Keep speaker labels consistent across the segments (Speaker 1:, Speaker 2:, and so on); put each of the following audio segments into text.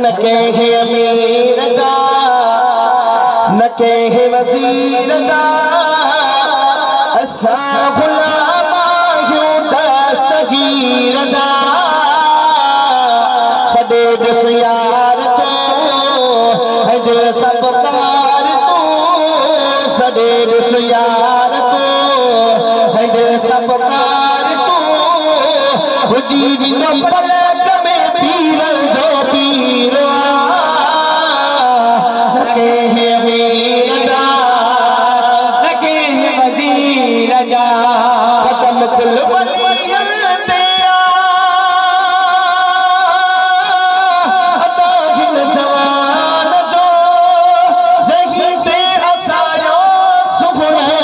Speaker 1: न कहे अमीर जा न कहे वजीर जा असा गुलाम यूं दस्तगीर जा सदे दिस यार तो है जो सब कार तू सदे दिस यार तो है जो सब कार तू हुदी विनम पलक में पीरल जो पीर न कहे अमीर जा न कहे वजीर जा कदम कुल बलियन तेरा अदा हिन जवान जो जही ते असायो सुभना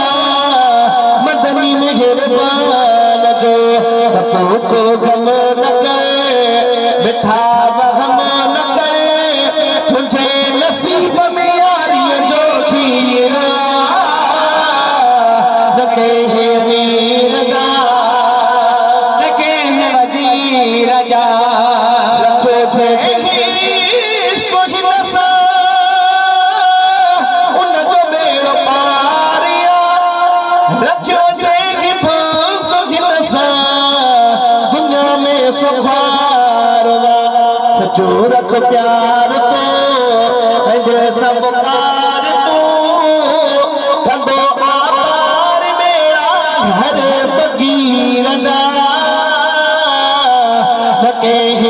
Speaker 1: मदनी मेहरबान जो तपो को गम न करे बिठा वहम न करे तुझे नसीब में यारी जो खीरा न कहे अमीर जा न कहे वजीर जा रखो जे इश्को ही नसा उन जो मेरो पारिया रखो जे ही भूख ही नसा दुनिया में सुखारवा सचो रख प्यार तो है सब कार तू कंदो आपार मेरा घर बगीर जा न कहे